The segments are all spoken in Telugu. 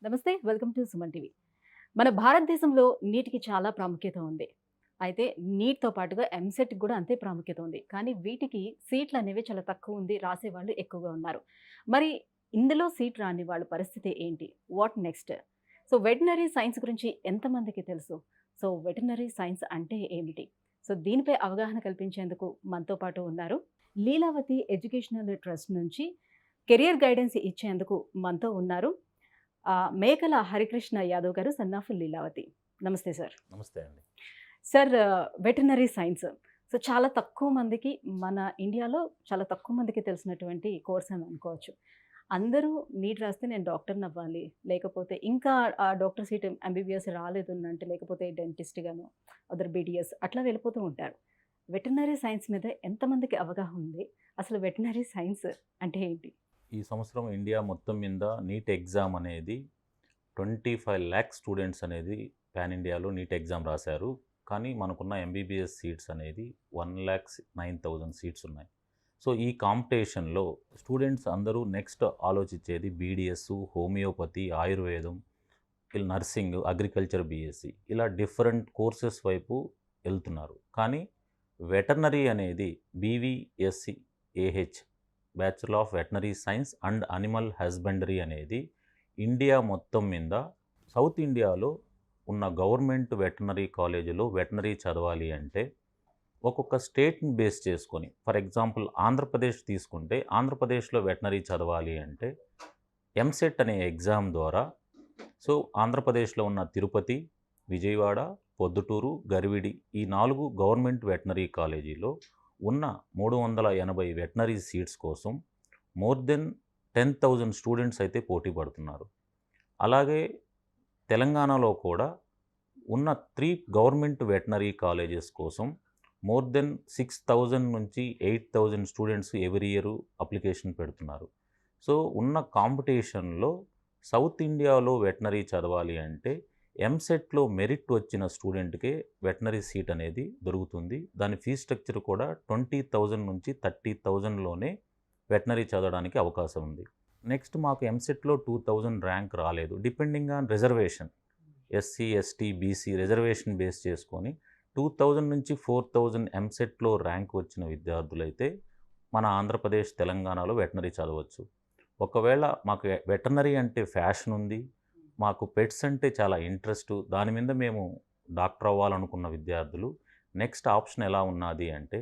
నమస్తే. Welcome to Suman TV. మన భారతదేశంలో నీట్‌కి చాలా ప్రాముఖ్యత ఉంది. అయితే నీట్‌తో పాటుగా ఎంసెట్‌కి కూడా అంతే ప్రాముఖ్యత ఉంది. కానీ వీటికి సీట్లనేవి చాలా తక్కువుంది. రాసేవాళ్ళు ఎక్కువగా ఉన్నారు. మరి ఇందులో సీట్ రాని వాళ్ళ పరిస్థితి ఏంటి? What next? So, veterinary science గురించి ఎంతమందికి తెలుసు? సో, వెటర్నరీ సైన్స్ అంటే ఏమిటి? సో, దీనిపై అవగాహన కల్పించేందుకు మనతో పాటు ఉన్నారు. లీలావతి ఎడ్యుకేషనల్ ట్రస్ట్ నుంచి కెరియర్ గైడెన్స్ ఇచ్చేందుకు మనతో ఉన్నారు. మేకల హరికృష్ణ యాదవ్ గారు, సన్ ఆఫ్ లీలావతి. నమస్తే సార్. నమస్తే అండి. సార్, వెటర్నరీ సైన్స్ సో, చాలా తక్కువ మందికి మన ఇండియాలో చాలా తక్కువ మందికి తెలిసినటువంటి కోర్స్ అని అనుకోవచ్చు. అందరూ నీట్ రాస్తే నేను డాక్టర్‌నవ్వాలి, లేకపోతే ఇంకా ఆ డాక్టర్ సీట్ ఎంబీబీఎస్ రాలేదునంటే లేకపోతే డెంటిస్ట్ గానో, అదర్ బీడీఎస్ అట్లా వెళ్ళిపోతూ ఉంటారు. వెటర్నరీ సైన్స్ మీద ఎంతమందికి అవగాహన ఉంది? అసలు వెటర్నరీ సైన్స్ అంటే ఏంటి? ఈ సంవత్సరం ఇండియా మొత్తం మీద నీట్ ఎగ్జామ్ అనేది 25,00,000 స్టూడెంట్స్ అనేది పాన్ ఇండియాలో నీట్ ఎగ్జామ్ రాశారు. కానీ మనకున్న ఎంబీబీఎస్ సీట్స్ అనేది 1,09,000 సీట్స్ ఉన్నాయి. సో, ఈ కాంపిటీషన్‌లో స్టూడెంట్స్ అందరూ నెక్స్ట్ ఆలోచించేది బీడీఎస్, హోమియోపతి, ఆయుర్వేదం, ఇలా నర్సింగ్, అగ్రికల్చర్ బీఎస్సీ ఇలా డిఫరెంట్ కోర్సెస్ వైపు వెళ్తున్నారు. కానీ వెటర్నరీ అనేది BVSc AH bachelor of veterinary science and animal husbandry అనేది ఇండియా మొత్తం మీద సౌత్ ఇండియాలో ఉన్న గవర్నమెంట్ వెటర్నరీ కాలేజీలో వెటర్నరీ చదవాలి అంటే ఒక్కొక్క స్టేట్ని బేస్ చేసుకొని, ఫర్ ఎగ్జాంపుల్ ఆంధ్రప్రదేశ్ తీసుకుంటే ఆంధ్రప్రదేశ్లో వెటర్నరీ చదవాలి అంటే ఎంసెట్ అనే ఎగ్జామ్ ద్వారా, సో ఆంధ్రప్రదేశ్లో ఉన్న తిరుపతి, విజయవాడ, పొద్దుటూరు, గరివిడి ఈ 4 గవర్నమెంట్ వెటర్నరీ కాలేజీలో ఉన్న 380 వెటర్నరీ సీట్స్ కోసం మోర్ దెన్ 10,000 స్టూడెంట్స్ అయితే పోటీ పడుతున్నారు. అలాగే తెలంగాణలో కూడా ఉన్న 3 గవర్నమెంట్ వెటర్నరీ కాలేజెస్ కోసం మోర్ దెన్ 6,000 నుంచి 8,000 స్టూడెంట్స్ ఎవ్రీ ఇయర్ అప్లికేషన్ పెడుతున్నారు. సో, ఉన్న కాంపిటీషన్‌లో సౌత్ ఇండియాలో వెటర్నరీ చదవాలి అంటే ఎంసెట్‌లో మెరిట్ వచ్చిన స్టూడెంట్‌కే వెటర్నరీ సీట్ అనేది దొరుకుతుంది. దాని ఫీ స్ట్రక్చర్ కూడా 20,000 నుంచి 30,000లోనే వెటర్నరీ చదవడానికి అవకాశం ఉంది. నెక్స్ట్ మాకు ఎంసెట్‌లో 2,000 ర్యాంక్ రాలేదు. Depending on reservation. SC, ST, BC reservation base చేసుకొని 2,000 నుంచి 4,000 ఎంసెట్‌లో ర్యాంక్ వచ్చిన విద్యార్థులైతే మన ఆంధ్రప్రదేశ్, తెలంగాణలో వెటర్నరీ చదవచ్చు. ఒకవేళ మాకు వెటర్నరీ అంటే ఫ్యాషన్ ఉంది, మాకు పెట్స్ అంటే చాలా ఇంట్రెస్ట్, దాని మీద మేము డాక్టర్ అవ్వాలనుకున్న విద్యార్థులు నెక్స్ట్ ఆప్షన్ ఎలా ఉన్నది అంటే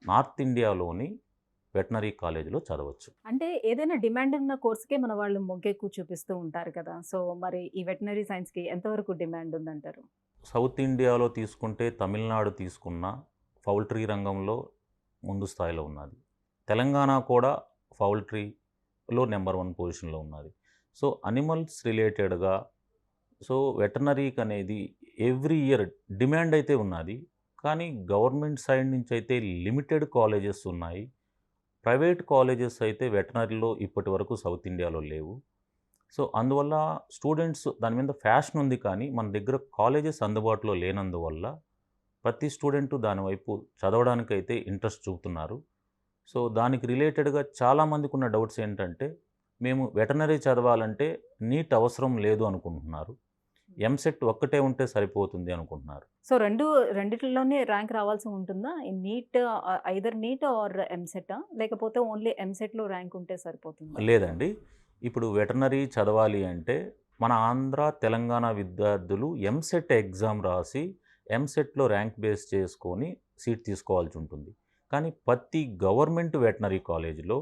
నార్త్ ఇండియాలోని వెటర్నరీ కాలేజీలో చదవచ్చు. అంటే ఏదైనా డిమాండ్ ఉన్న కోర్స్‌కే మన వాళ్ళు మొగ్గెక్కువ చూపిస్తూ ఉంటారు కదా! సో, మరి ఈ వెటర్నరీ సైన్స్‌కి ఎంతవరకు డిమాండ్ ఉందంటారు? సౌత్ ఇండియాలో తీసుకుంటే తమిళనాడు తీసుకున్న పౌల్ట్రీ రంగంలో ముందు స్థాయిలో ఉన్నది. తెలంగాణ కూడా పౌల్ట్రీలో నెంబర్ 1 పొజిషన్‌లో ఉన్నది. సో, అనిమల్స్ రిలేటెడ్‌గా సో, వెటర్నరీకి అనేది ఎవ్రీ ఇయర్ డిమాండ్ అయితే ఉన్నది. కానీ గవర్నమెంట్ సైడ్ నుంచి అయితే లిమిటెడ్ కాలేజెస్ ఉన్నాయి. ప్రైవేట్ కాలేజెస్ అయితే వెటర్నరీలో ఇప్పటివరకు సౌత్ ఇండియాలో లేవు. సో, అందువల్ల స్టూడెంట్స్ దాని మీద ఫ్యాషన్ ఉంది కానీ మన దగ్గర కాలేజెస్ అందుబాటులో లేనందువల్ల ప్రతి స్టూడెంటు దాని వైపు చదవడానికైతే ఇంట్రెస్ట్ చూపుతున్నారు. సో, దానికి రిలేటెడ్‌గా చాలామందికి ఉన్న డౌట్స్ ఏంటంటే, మేము వెటర్నరీ చదవాలంటే నీట్ అవసరం లేదు అనుకుంటున్నారు. ఎంసెట్ ఒక్కటే ఉంటే సరిపోతుంది అనుకుంటున్నారు. సో, రెండిట్లలోనే ర్యాంక్ రావాల్సి ఉంటుందా? ఈ నీట్ ఐదర్ నీట్ ఆర్ ఎంసెట్టా? లేకపోతే ఓన్లీ ఎంసెట్‌లో ర్యాంక్ ఉంటే సరిపోతుందా? లేదండి. ఇప్పుడు వెటర్నరీ చదవాలి అంటే మన ఆంధ్ర, తెలంగాణ విద్యార్థులు ఎంసెట్ ఎగ్జామ్ రాసి ఎంసెట్‌లో ర్యాంక్ బేస్ చేసుకొని సీట్ తీసుకోవాల్సి ఉంటుంది. కానీ ప్రతి గవర్నమెంట్ వెటర్నరీ కాలేజీలో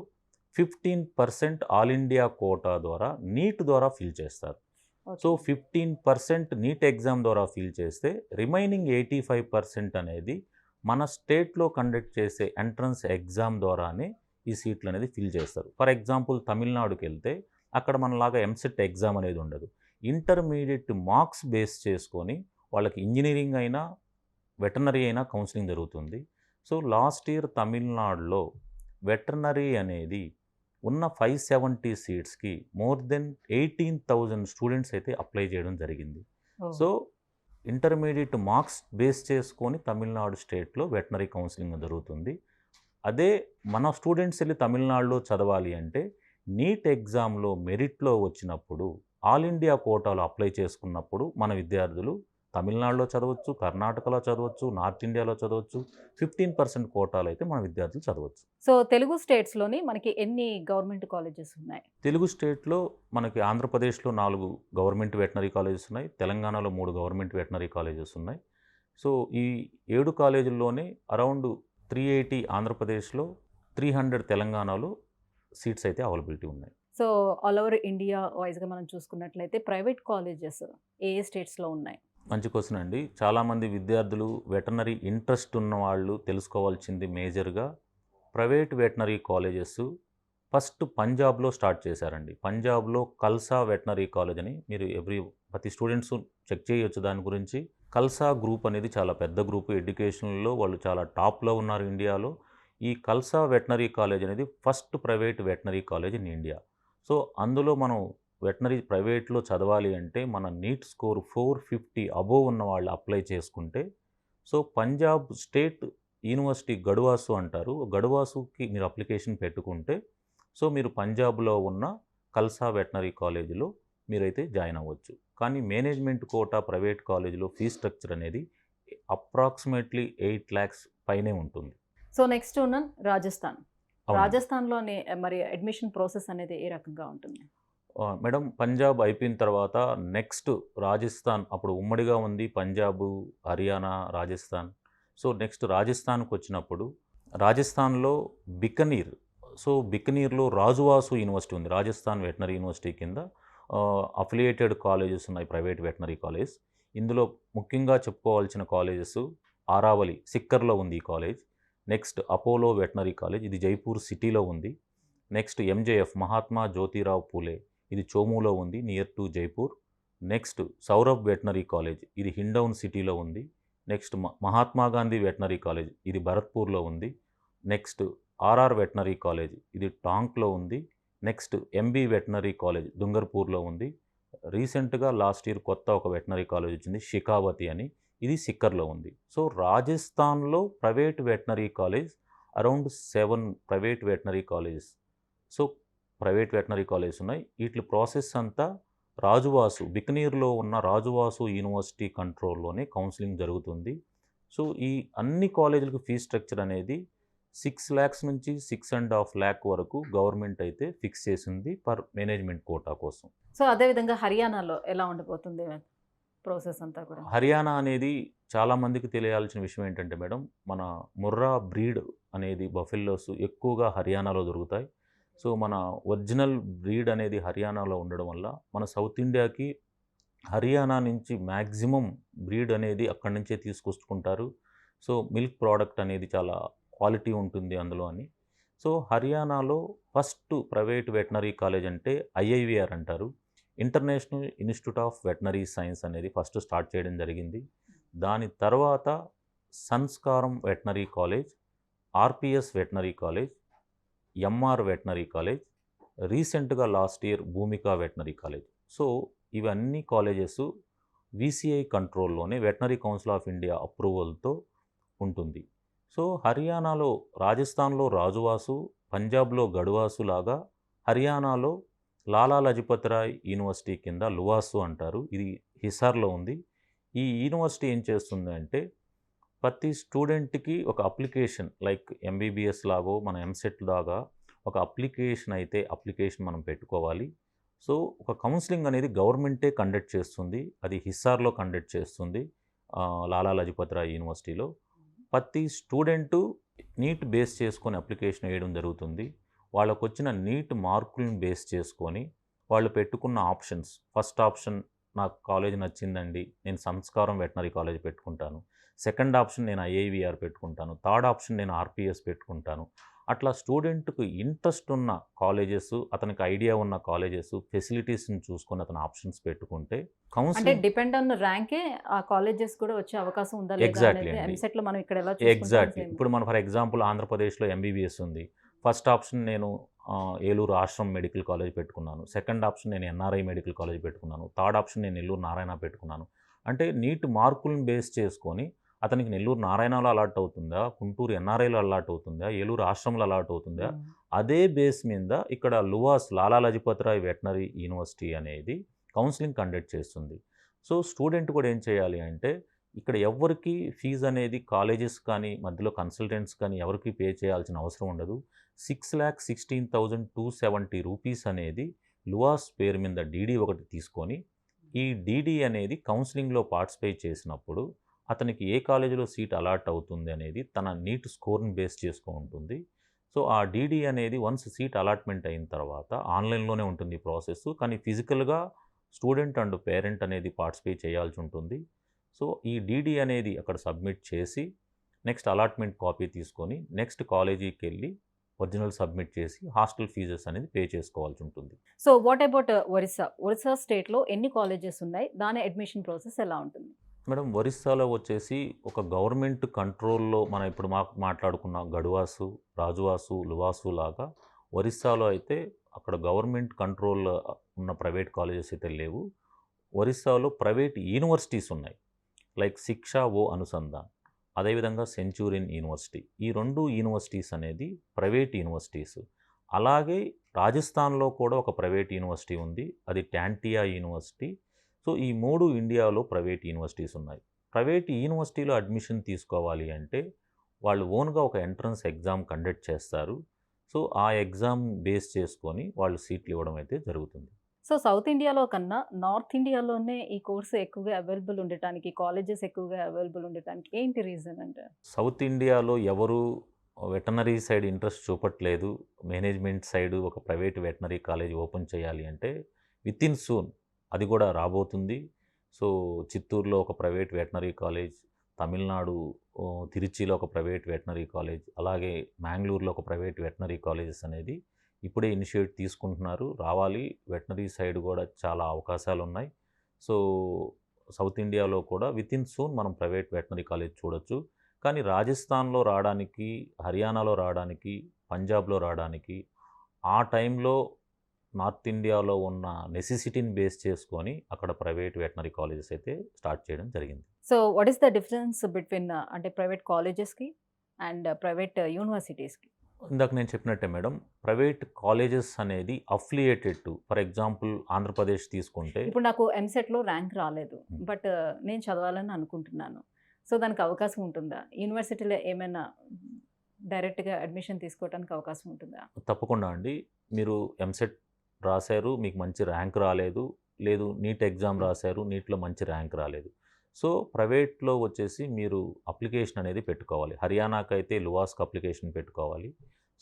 15% ఆల్ ఇండియా కోటా ద్వారా నీట్ ద్వారా ఫిల్ చేస్తారు. So, okay. 15% నీట్ ఎగ్జామ్ ద్వారా ఫిల్ చేస్తే రిమైనింగ్ 85% అనేది మన స్టేట్‌లో కండక్ట్ చేసే ఎంట్రన్స్ ఎగ్జామ్ ద్వారానే ఈ సీట్లు అనేది ఫిల్ చేస్తారు. ఫర్ ఎగ్జాంపుల్ తమిళనాడుకెళ్తే అక్కడ మనలాగా ఎంసెట్ ఎగ్జామ్ అనేది ఉండదు. ఇంటర్మీడియేట్ మార్క్స్ బేస్ చేసుకొని వాళ్ళకి ఇంజినీరింగ్ అయినా, వెటర్నరీ అయినా కౌన్సెలింగ్ జరుగుతుంది. సో, లాస్ట్ ఇయర్ తమిళనాడులో వెటర్నరీ అనేది ఉన్న 570 సీట్స్‌కి మోర్ దెన్ 18,000 స్టూడెంట్స్ అయితే అప్లై చేయడం జరిగింది. ఓహ్! సో, ఇంటర్మీడియేట్ మార్క్స్ బేస్ చేసుకొని తమిళనాడు స్టేట్‌లో వెటర్నరీ కౌన్సెలింగ్ జరుగుతుంది. అదే మన స్టూడెంట్స్ వెళ్ళి తమిళనాడులో చదవాలి అంటే నీట్ ఎగ్జామ్‌లో మెరిట్‌లో వచ్చినప్పుడు ఆల్ ఇండియా కోటాలో అప్లై చేసుకున్నప్పుడు మన విద్యార్థులు తమిళనాడులో చదవచ్చు, కర్ణాటకలో చదవచ్చు, నార్త్ ఇండియాలో చదవచ్చు. 15% కోటాలో అయితే మన విద్యార్థులు చదవచ్చు. సో తెలుగు స్టేట్స్‌లోని మనకి ఎన్ని గవర్నమెంట్ కాలేజెస్ ఉన్నాయి? తెలుగు స్టేట్‌లో మనకి ఆంధ్రప్రదేశ్‌లో 4 గవర్నమెంట్ వెటర్నరీ కాలేజెస్ ఉన్నాయి. తెలంగాణలో 3 గవర్నమెంట్ వెటర్నరీ కాలేజెస్ ఉన్నాయి. సో ఈ 7 కాలేజీల్లోనే అరౌండ్ 380 ఆంధ్రప్రదేశ్‌లో, 300 తెలంగాణలో సీట్స్ అయితే అవైలబిలిటీ ఉన్నాయి. సో ఆల్ ఓవర్ ఇండియా వైస్‌గా మనం చూసుకున్నట్లయితే ప్రైవేట్ కాలేజెస్ ఏ స్టేట్స్‌లో ఉన్నాయి? మంచి క్వెషన్ అండి. చాలామంది విద్యార్థులు వెటర్నరీ ఇంట్రెస్ట్ ఉన్నవాళ్ళు తెలుసుకోవాల్సింది మేజర్‌గా ప్రైవేట్ వెటర్నరీ కాలేజెస్ ఫస్ట్ పంజాబ్‌లో స్టార్ట్ చేశారండి. పంజాబ్‌లో కల్సా వెటర్నరీ కాలేజ్ అని మీరు ప్రతి స్టూడెంట్స్ చెక్ చేయొచ్చు దాని గురించి. కల్సా గ్రూప్ అనేది చాలా పెద్ద గ్రూప్. ఎడ్యుకేషన్‌లో వాళ్ళు చాలా టాప్‌లో ఉన్నారు ఇండియాలో. ఈ కల్సా వెటర్నరీ కాలేజ్ అనేది first private veterinary college in India. So అందులో మనం వెటర్నరీ ప్రైవేట్‌లో చదవాలి అంటే మన నీట్ స్కోర్ 450 అబోవ్ ఉన్న వాళ్ళు అప్లై చేసుకుంటే, సో పంజాబ్ స్టేట్ యూనివర్సిటీ గడువాసు అంటారు. గడువాసుకి మీరు అప్లికేషన్ పెట్టుకుంటే, సో మీరు పంజాబ్‌లో ఉన్న కల్సా వెటర్నరీ కాలేజ్‌లో మీరైతే జాయిన్ అవ్వచ్చు. కానీ మేనేజ్మెంట్ కోటా ప్రైవేట్ కాలేజ్‌లో ఫీజ్ స్ట్రక్చర్ అనేది అప్రాక్సిమేట్లీ 8 లాక్స్ పైనే ఉంటుంది. సో నెక్స్ట్ ఉన్న రాజస్థాన్. అవునండి. రాజస్థాన్‌లోని మరి అడ్మిషన్ ప్రాసెస్ అనేది ఏ రకంగా ఉంటుంది? మేడం పంజాబ్ అయిపోయిన తర్వాత నెక్స్ట్ రాజస్థాన్ అప్పుడు ఉమ్మడిగా ఉంది పంజాబు, హర్యానా, రాజస్థాన్. సో నెక్స్ట్ రాజస్థాన్‌కి వచ్చినప్పుడు రాజస్థాన్‌లో బికనీర్. సో బికనీర్‌లో రాజువాసు యూనివర్సిటీ ఉంది. రాజస్థాన్ వెటర్నరీ యూనివర్సిటీ కింద అఫిలియేటెడ్ కాలేజెస్ ఉన్నాయి, ప్రైవేట్ వెటర్నరీ కాలేజ్. ఇందులో ముఖ్యంగా చెప్పుకోవాల్సిన కాలేజెస్ ఆరావలి, సిక్కర్‌లో ఉంది ఈ college. Next Apollo veterinary college, ఇది జైపూర్ సిటీలో ఉంది. నెక్స్ట్ ఎంజేఎఫ్ మహాత్మా జ్యోతిరావు పూలే, ఇది చోములో ఉంది, near to Jaipur. Next Saurabh veterinary college, ఇది హిండౌన్ సిటీలో ఉంది. Next Mahatma Gandhi veterinary college, ఇది భరత్పూర్లో ఉంది. నెక్స్ట్ ఆర్ఆర్ వెటర్నరీ కాలేజ్, ఇది టాంక్లో ఉంది. నెక్స్ట్ ఎంబీ వెటర్నరీ కాలేజ్ దుంగర్పూర్లో ఉంది. రీసెంట్గా లాస్ట్ ఇయర్ కొత్త ఒక వెటర్నరీ కాలేజ్ వచ్చింది షికావతి అని, ఇది సిక్కర్లో ఉంది. సో రాజస్థాన్లో private veterinary college around 7 private veterinary colleges. So private veterinary colleges ఉన్నాయి. వీటి ప్రాసెస్ అంతా రాజువాసు బికనీర్లో ఉన్న రాజువాసు యూనివర్సిటీ కంట్రోల్లోనే కౌన్సిలింగ్ జరుగుతుంది. సో ఈ అన్ని కాలేజీలకు ఫీజ్ స్ట్రక్చర్ అనేది 6 lakhs నుంచి 6.5 lakh వరకు గవర్నమెంట్ అయితే ఫిక్స్ చేసింది పర్ మేనేజ్మెంట్ కోటా కోసం. సో అదే విధంగా హర్యానాలో ఎలా ఉండబోతుంది ప్రాసెస్ అంతా కూడా? హర్యానా అనేది చాలామందికి తెలియాల్సిన విషయం ఏంటంటే మేడం, మన ముర్రా బ్రీడ్ అనేది బఫెల్లోస్ ఎక్కువగా హర్యానాలో దొరుకుతాయి. సో మన ఒరిజినల్ బ్రీడ్ అనేది హర్యానాలో ఉండడం వల్ల మన సౌత్ ఇండియాకి హర్యానా నుంచి మ్యాక్సిమం బ్రీడ్ అనేది అక్కడి నుంచే తీసుకొచ్చుకుంటారు. సో మిల్క్ ప్రోడక్ట్ అనేది చాలా క్వాలిటీ ఉంటుంది అందులో అని. సో హర్యానాలో ఫస్ట్ ప్రైవేట్ వెటర్నరీ కాలేజ్ అంటే ఐఐవిఆర్ అంటారు. International institute of veterinary science అనేది ఫస్ట్ స్టార్ట్ చేయడం జరిగింది. దాని తర్వాత Samskaram veterinary college, RPS veterinary college, MR veterinary college, రీసెంట్గా last year Bhoomika veterinary college. So ఇవన్నీ కాలేజెస్ విసిఐ కంట్రోల్లోనే వెటర్నరీ కౌన్సిల్ ఆఫ్ ఇండియా అప్రూవల్తో ఉంటుంది. సో హర్యానాలో రాజస్థాన్లో రాజువాసు, పంజాబ్లో గడువాసు లాగా హర్యానాలో లాలా లజపత్ రాయ్ యూనివర్సిటీ కింద లువాసు అంటారు, ఇది హిసార్లో ఉంది. ఈ యూనివర్సిటీ ఏం చేస్తుంది అంటే ప్రతి స్టూడెంట్కి ఒక అప్లికేషన్ లైక్ ఎంబీబీఎస్ లాగో మన ఎంసెట్ లాగా ఒక అప్లికేషన్ మనం పెట్టుకోవాలి. సో ఒక కౌన్సిలింగ్ అనేది గవర్నమెంటే కండక్ట్ చేస్తుంది, అది హిసార్లో కండక్ట్ చేస్తుంది లాలా లజపత్ రాయ్ యూనివర్సిటీలో. ప్రతి స్టూడెంటు నీట్ బేస్ చేసుకొని అప్లికేషన్ వేయడం జరుగుతుంది. వాళ్ళకు వచ్చిన నీట్ మార్కులను బేస్ చేసుకొని వాళ్ళు పెట్టుకున్న ఆప్షన్స్, ఫస్ట్ ఆప్షన్ నాకు కాలేజ్ నచ్చిందండి, నేను సంస్కారం వెటర్నరీ కాలేజ్ పెట్టుకుంటాను. సెకండ్ ఆప్షన్ నేను ఐఐవిఆర్ పెట్టుకుంటాను. థర్డ్ ఆప్షన్ నేను ఆర్పిఎస్ పెట్టుకుంటాను. అట్లా స్టూడెంట్కు ఇంట్రెస్ట్ ఉన్న కాలేజెస్, అతనికి ఐడియా ఉన్న కాలేజెస్, ఫెసిలిటీస్ని చూసుకొని అతను ఆప్షన్స్ పెట్టుకుంటే అంటే కౌన్సిలింగ్ డిపెండ్ ఆన్ ర్యాంకే ఆ కాలేజెస్ కూడా వచ్చే అవకాశం ఉందా లేదా ఎగ్జాక్ట్లీ అనేది అండి. ఎంసెట్ లో మనం ఇక్కడ ఎలా చూసుకుంటాం ఎగ్జాక్ట్లీ. సేమ్. ఇప్పుడు మన ఫర్ ఎగ్జాంపుల్ ఆంధ్రప్రదేశ్లో ఎంబీబీఎస్ ఉంది. ఫస్ట్ ఆప్షన్ నేను ఏలూరు ఆశ్రమ్ మెడికల్ కాలేజ్ పెట్టుకున్నాను. సెకండ్ ఆప్షన్ నేను ఎన్ఆర్ఐ మెడికల్ కాలేజ్ పెట్టుకున్నాను. థర్డ్ ఆప్షన్ నేను నెల్లూరు నారాయణ పెట్టుకున్నాను. అంటే నీట్ మార్కులను బేస్ చేసుకొని అతనికి నెల్లూరు నారాయణలో అలాట్ అవుతుందా, గుంటూరు ఎన్ఆర్ఐలో అలాట్ అవుతుందా, ఏలూరు ఆశ్రమంలో అలాట్ అవుతుందా, అదే బేస్ మీద ఇక్కడ లువాస్ లాలా లజపత్ రాయ్ వెటర్నరీ యూనివర్సిటీ అనేది కౌన్సిలింగ్ కండక్ట్ చేస్తుంది. సో స్టూడెంట్ కూడా ఏం చేయాలి అంటే ఇక్కడ ఎవ్వరికీ ఫీజు అనేది కాలేజెస్ కానీ మధ్యలో కన్సల్టెంట్స్ కానీ ఎవరికి పే చేయాల్సిన అవసరం ఉండదు. 6,16,270 రూపీస్ అనేది లువాస్ పేరు మీద డీడీ ఒకటి తీసుకొని ఈ డీడీ అనేది కౌన్సిలింగ్లో పార్టిసిపేట్ చేసినప్పుడు అతనికి ఏ కాలేజీలో సీట్ అలాట్ అవుతుంది అనేది తన నీట్ స్కోర్ని బేస్ చేసుకొని ఉంటుంది. సో ఆ డీడీ అనేది వన్స్ సీట్ అలాట్మెంట్ అయిన తర్వాత ఆన్లైన్లోనే ఉంటుంది ప్రాసెస్, కానీ ఫిజికల్గా స్టూడెంట్ అండ్ పేరెంట్ అనేది పార్టిసిపేట్ చేయాల్సి ఉంటుంది. సో ఈ డీడీ అనేది అక్కడ సబ్మిట్ చేసి నెక్స్ట్ అలాట్మెంట్ కాపీ తీసుకొని నెక్స్ట్ కాలేజీకి వెళ్ళి ఒరిజినల్ సబ్మిట్ చేసి హాస్టల్ ఫీజెస్ అనేది పే చేసుకోవాల్సి ఉంటుంది. So what about Orissa? Orissa స్టేట్‌లో ఎన్ని కాలేజెస్ ఉన్నాయి? దాని అడ్మిషన్ ప్రాసెస్ ఎలా ఉంటుంది? మేడం ఒరిస్సాలో వచ్చేసి ఒక గవర్నమెంట్ కంట్రోల్‌లో మనం ఇప్పుడు మాట్లాడుకున్న గడువాసు, రాజువాసు, లువాసు లాగా ఒరిస్సాలో అయితే అక్కడ గవర్నమెంట్ కంట్రోల్ ఉన్న ప్రైవేట్ కాలేజెస్ అయితే లేవు. ఒరిస్సాలో ప్రైవేట్ యూనివర్సిటీస్ ఉన్నాయి. లైక్ శిక్షా ఓ అనుసంధాన్, అదేవిధంగా సెంచూరియన్ యూనివర్సిటీ. ఈ 2 యూనివర్సిటీస్ అనేది ప్రైవేట్ యూనివర్సిటీస్. అలాగే రాజస్థాన్లో కూడా ఒక ప్రైవేట్ యూనివర్సిటీ ఉంది, అది టాంటియా యూనివర్సిటీ. సో ఈ 3 ఇండియాలో ప్రైవేట్ యూనివర్సిటీస్ ఉన్నాయి. ప్రైవేట్ యూనివర్సిటీలో అడ్మిషన్ తీసుకోవాలి అంటే వాళ్ళు ఓన్గా ఒక ఎంట్రన్స్ ఎగ్జామ్ కండక్ట్ చేస్తారు. సో ఆ ఎగ్జామ్ బేస్ చేసుకొని వాళ్ళు సీట్లు ఇవ్వడం అయితే జరుగుతుంది. సో సౌత్ ఇండియాలో కన్నా నార్త్ ఇండియాలోనే ఈ కోర్స్ ఎక్కువగా అవైలబుల్ ఉండటానికి, కాలేజెస్ ఎక్కువగా అవైలబుల్ ఉండటానికి ఏంటి రీజన్ అంటారు? సౌత్ ఇండియాలో ఎవరు వెటనరీ సైడ్ ఇంట్రెస్ట్ చూపట్లేదు. మేనేజ్మెంట్ సైడ్ ఒక ప్రైవేట్ వెటనరీ కాలేజ్ ఓపెన్ చేయాలి అంటే వితిన్ సూన్ అది కూడా రాబోతుంది. సో చిత్తూరులో ఒక ప్రైవేట్ వెటనరీ కాలేజ్, తమిళనాడు తిరుచిలో ఒక ప్రైవేట్ వెటనరీ కాలేజ్, అలాగే మ్యాంగ్లూరులో ఒక ప్రైవేట్ వెటనరీ కాలేజెస్ అనేది ఇప్పుడే ఇనిషియేట్ తీసుకుంటున్నారు. రావాలి, వెటనరీ సైడ్ కూడా చాలా అవకాశాలు ఉన్నాయి. సో సౌత్ ఇండియాలో కూడా వితిన్ సూన్ మనం ప్రైవేట్ వెటనరీ కాలేజ్ చూడొచ్చు. కానీ రాజస్థాన్లో రావడానికి, హర్యానాలో రావడానికి, పంజాబ్లో రావడానికి ఆ టైంలో నార్త్ ఇండియాలో ఉన్న నెసెసిటీని బేస్ చేసుకొని అక్కడ ప్రైవేట్ వెటనరీ కాలేజెస్ అయితే స్టార్ట్ చేయడం జరిగింది. So what is the difference between అంటే ప్రైవేట్ కాలేజెస్‌కి అండ్ ప్రైవేట్ యూనివర్సిటీస్‌కి? ఇందాక నేను చెప్పినట్టే మేడం, ప్రైవేట్ కాలేజెస్ అనేది affiliated to for example Andhra Pradesh తీసుకుంటే ఇప్పుడు నాకు ఎంసెట్‌లో ర్యాంక్ రాలేదు. Hmm. బట్ నేను చదవాలని అనుకుంటున్నాను. సో దానికి అవకాశం ఉంటుందా? యూనివర్సిటీలో ఏమైనా డైరెక్ట్‌గా అడ్మిషన్ తీసుకోవడానికి అవకాశం ఉంటుందా? తప్పకుండా అండి. మీరు ఎంసెట్ రాశారు, మీకు మంచి ర్యాంక్ రాలేదు, లేదు నీట్ ఎగ్జామ్ రాశారు, నీట్‌లో మంచి ర్యాంక్ రాలేదు. సో ప్రైవేట్‌లో వచ్చేసి మీరు అప్లికేషన్ అనేది పెట్టుకోవాలి. హర్యానాకైతే లువాస్‌కి అప్లికేషన్ పెట్టుకోవాలి.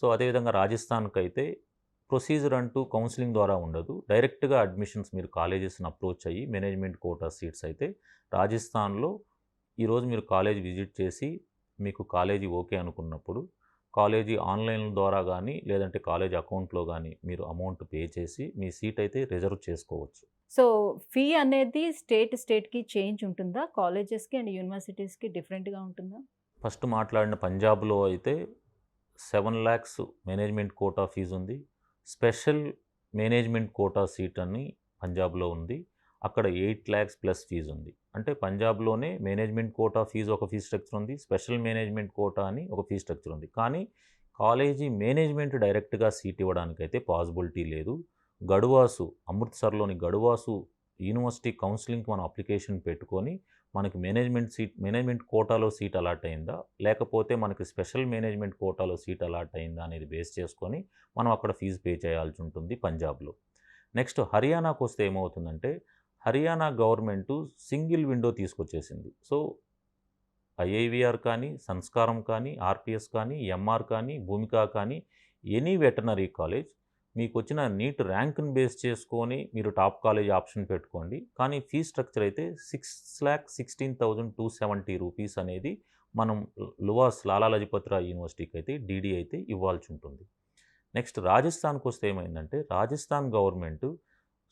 సో అదేవిధంగా రాజస్థాన్‌కైతే ప్రొసీజర్ అంటూ కౌన్సిలింగ్ ద్వారా ఉండదు. డైరెక్ట్‌గా అడ్మిషన్స్ మీరు కాలేజెస్‌ని అప్రోచ్ అయ్యి మేనేజ్మెంట్ కోటా సీట్స్ అయితే రాజస్థాన్‌లో ఈరోజు మీరు కాలేజ్ విజిట్ చేసి మీకు కాలేజీ ఓకే అనుకున్నప్పుడు కాలేజీ ఆన్లైన్ ద్వారా కానీ లేదంటే కాలేజ్ అకౌంట్లో కానీ మీరు అమౌంట్ పే చేసి మీ సీట్ అయితే రిజర్వ్ చేసుకోవచ్చు. సో ఫీ అనేది స్టేట్‌కి చేంజ్ ఉంటుందా? కాలేజెస్‌కి అండ్ యూనివర్సిటీస్‌కి డిఫరెంట్‌గా ఉంటుందా? ఫస్ట్ మాట్లాడిన పంజాబ్లో అయితే 7 lakhs మేనేజ్మెంట్ కోటా ఫీజు ఉంది. స్పెషల్ మేనేజ్మెంట్ కోటా సీట్ అని పంజాబ్లో ఉంది. అక్కడ 8 lakhs ప్లస్ ఫీజు ఉంది. అంటే పంజాబ్లోనే మేనేజ్మెంట్ కోటా ఫీజు ఒక ఫీజ్ స్ట్రక్చర్ ఉంది, స్పెషల్ మేనేజ్మెంట్ కోటా అని ఒక ఫీజ్ స్ట్రక్చర్ ఉంది. కానీ కాలేజీ మేనేజ్మెంట్ డైరెక్ట్గా సీట్ ఇవ్వడానికైతే పాసిబిలిటీ లేదు. గడువాసు, అమృత్సర్లోని గడువాసు యూనివర్సిటీ కౌన్సిలింగ్కి మనం అప్లికేషన్ పెట్టుకొని మనకి మేనేజ్మెంట్ కోటాలో సీట్ అలాట్ అయిందా, లేకపోతే మనకి స్పెషల్ మేనేజ్మెంట్ కోటాలో సీట్ అలాట్ అయిందా అనేది బేస్ చేసుకొని మనం అక్కడ ఫీజు పే చేయాల్సి ఉంటుంది పంజాబ్లో. నెక్స్ట్ హర్యానాకు వస్తే ఏమవుతుందంటే హర్యానా గవర్నమెంటు సింగిల్ విండో తీసుకొచ్చేసింది. సో ఐఐవిఆర్ కానీ, సంస్కారం కానీ, ఆర్పిఎస్ కానీ, ఎంఆర్ కానీ, భూమిక కానీ ఎనీ వెటనరీ కాలేజ్ మీకు వచ్చిన నీట్ ర్యాంక్ని బేస్ చేసుకొని మీరు టాప్ కాలేజ్ ఆప్షన్ పెట్టుకోండి. కానీ ఫీ స్ట్రక్చర్ అయితే 6,16,270 రూపీస్ అనేది మనం లువాస్ లాలా లజపత్ రాయ్ యూనివర్సిటీకి అయితే డీడీ అయితే ఇవ్వాల్సి ఉంటుంది. నెక్స్ట్ రాజస్థాన్కి వస్తే ఏమైందంటే Rajasthan government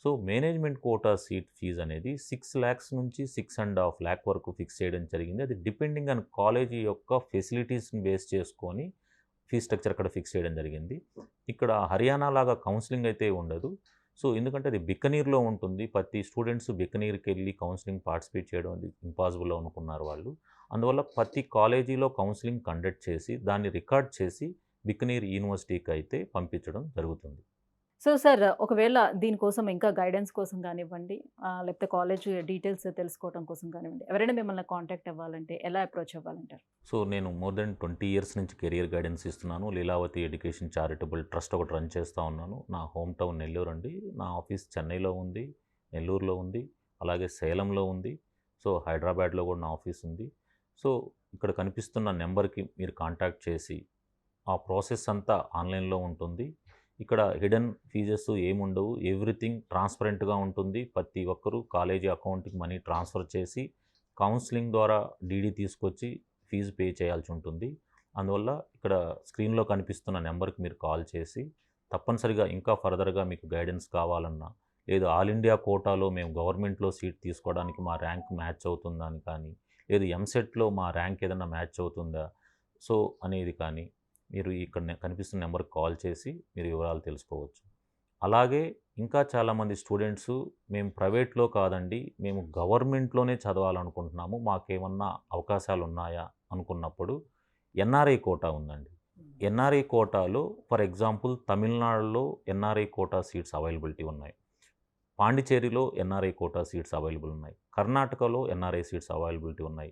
so management quota seat fees అనేది 6 lakhs నుంచి 6.5 lakh వరకు ఫిక్స్ చేయడం జరిగింది. అది డిపెండింగ్ ఆన్ కాలేజీ యొక్క ఫెసిలిటీస్ని బేస్ చేసుకొని ఫీ స్ట్రక్చర్ అక్కడ ఫిక్స్ చేయడం జరిగింది. ఇక్కడ హర్యానా లాగా కౌన్సిలింగ్ అయితే ఉండదు. సో ఎందుకంటే అది బికనీర్లో ఉంటుంది. ప్రతి స్టూడెంట్స్ బికనీర్కి వెళ్ళి కౌన్సిలింగ్ పార్టిసిపేట్ చేయడం అది ఇంపాసిబుల్ అనుకున్నారు వాళ్ళు. అందువల్ల ప్రతి కాలేజీలో కౌన్సిలింగ్ కండక్ట్ చేసి దాన్ని రికార్డ్ చేసి బికనీర్ యూనివర్సిటీకి అయితే పంపించడం జరుగుతుంది. సో సార్ ఒకవేళ దీనికోసం ఇంకా గైడెన్స్ కోసం గానివ్వండి, లేకపోతే కాలేజ్ డీటెయిల్స్ తెలుసుకోవడం కోసం గానివ్వండి, ఎవరైనా మిమ్మల్ని కాంటాక్ట్ అవ్వాలంటే ఎలా అప్రోచ్ అవ్వాలంటారు? సో నేను మోర్ దెన్ 20 ఇయర్స్ నుంచి కెరియర్ గైడెన్స్ ఇస్తున్నాను. లీలావతి ఎడ్యుకేషన్ చారిటబుల్ ట్రస్ట్ ఒకటి రన్ చేస్తూ ఉన్నాను. నా హోమ్ టౌన్ నెల్లూరు అండి. నా ఆఫీస్ చెన్నైలో ఉంది, నెల్లూరులో ఉంది, అలాగే సేలంలో ఉంది. సో హైదరాబాద్లో కూడా నా ఆఫీస్ ఉంది. సో ఇక్కడ కనిపిస్తున్న నెంబర్కి మీరు కాంటాక్ట్ చేసి ఆ ప్రాసెస్ అంతా ఆన్లైన్లో ఉంటుంది. ఇక్కడ హిడెన్ ఫీజెస్ ఏముండవు. ఎవ్రీథింగ్ ట్రాన్స్పరెంట్గా ఉంటుంది. ప్రతి ఒక్కరూ కాలేజీ అకౌంట్కి మనీ ట్రాన్స్ఫర్ చేసి కౌన్సిలింగ్ ద్వారా డీడీ తీసుకొచ్చి ఫీజు పే చేయాల్సి ఉంటుంది. అందువల్ల ఇక్కడ స్క్రీన్లో కనిపిస్తున్న నెంబర్కి మీరు కాల్ చేసి తప్పనిసరిగా ఇంకా ఫర్దర్గా మీకు గైడెన్స్ కావాలన్నా, లేదు ఆల్ ఇండియా కోటాలో మేము గవర్నమెంట్లో సీట్ తీసుకోవడానికి మా ర్యాంక్ మ్యాచ్ అవుతుందా అని కానీ, లేదు ఎంసెట్లో మా ర్యాంక్ ఏదైనా మ్యాచ్ అవుతుందా సో అనేది కానీ మీరు ఇక్కడ కనిపిస్తున్న నెంబర్కి కాల్ చేసి మీరు వివరాలు తెలుసుకోవచ్చు. అలాగే ఇంకా చాలామంది స్టూడెంట్స్ మేము ప్రైవేట్లో కాదండి, మేము గవర్నమెంట్లోనే చదవాలనుకుంటున్నాము, మాకేమన్నా అవకాశాలు ఉన్నాయా అనుకున్నప్పుడు ఎన్ఆర్ఐ కోటా ఉందండి. ఎన్ఆర్ఐ కోటాలో ఫర్ ఎగ్జాంపుల్ తమిళనాడులో ఎన్ఆర్ఐ కోటా సీట్స్ అవైలబిలిటీ ఉన్నాయి. పాండిచేరిలో ఎన్ఆర్ఐ కోటా సీట్స్ అవైలబుల్ ఉన్నాయి. కర్ణాటకలో ఎన్ఆర్ఐ సీట్స్ అవైలబిలిటీ ఉన్నాయి.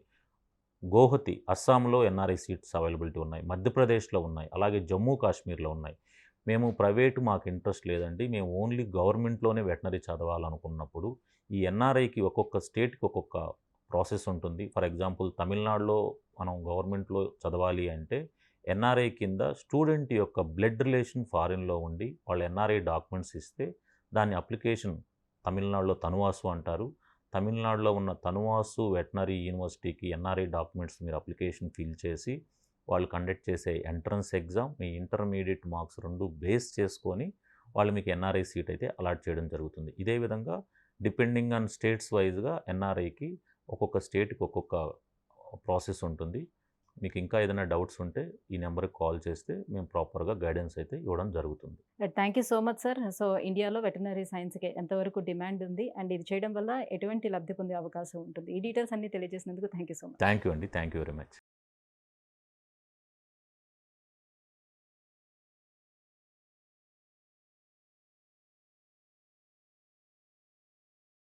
గోహతి అస్సాంలో ఎన్ఆర్ఐ సీట్స్ అవైలబిలిటీ ఉన్నాయి. మధ్యప్రదేశ్లో ఉన్నాయి. అలాగే జమ్మూ కాశ్మీర్లో ఉన్నాయి. మేము ప్రైవేటు మాకు ఇంట్రెస్ట్ లేదండి, మేము ఓన్లీ గవర్నమెంట్లోనే వెటనరీ చదవాలనుకున్నప్పుడు ఈ ఎన్ఆర్ఐకి ఒక్కొక్క స్టేట్కి ఒక్కొక్క ప్రాసెస్ ఉంటుంది. ఫర్ ఎగ్జాంపుల్ తమిళనాడులో మనం గవర్నమెంట్లో చదవాలి అంటే ఎన్ఆర్ఐ కింద స్టూడెంట్ యొక్క బ్లడ్ రిలేషన్ ఫారిన్లో ఉండి వాళ్ళు ఎన్ఆర్ఐ డాక్యుమెంట్స్ ఇస్తే దాని అప్లికేషన్ తమిళనాడులో తనువాసు అంటారు. తమిళనాడులో ఉన్న తనువాసు వెటనరీ యూనివర్సిటీకి ఎన్ఆర్ఐ డాక్యుమెంట్స్ మీరు అప్లికేషన్ ఫిల్ చేసి వాళ్ళు కండక్ట్ చేసే ఎంట్రన్స్ ఎగ్జామ్ మీ ఇంటర్మీడియట్ మార్క్స్ 2 బేస్ చేసుకొని వాళ్ళు మీకు ఎన్ఆర్ఐ సీట్ అయితే అలాట్ చేయడం జరుగుతుంది. ఇదే విధంగా డిపెండింగ్ ఆన్ స్టేట్స్ వైజ్గా ఎన్ఆర్ఐకి ఒక్కొక్క స్టేట్కి ఒక్కొక్క ప్రాసెస్ ఉంటుంది. మీకు ఇంకా ఏదైనా డౌట్స్ ఉంటే ఈ నెంబర్కి కాల్ చేస్తే మేము ప్రాపర్గా గైడెన్స్ అయితే ఇవ్వడం జరుగుతుంది. Thank you so much sir. So ఇండియాలో వెటర్నరీ సైన్స్‌కి ఎంతవరకు డిమాండ్ ఉంది? అండ్ ఇది చేయడం వల్ల ఎటువంటి లబ్ధి పొందే అవకాశం ఉంటుంది? ఈ డీటెయిల్స్ అన్నీ తెలియజేసినందుకు thank you so much. Thank you అండి. Thank you very much.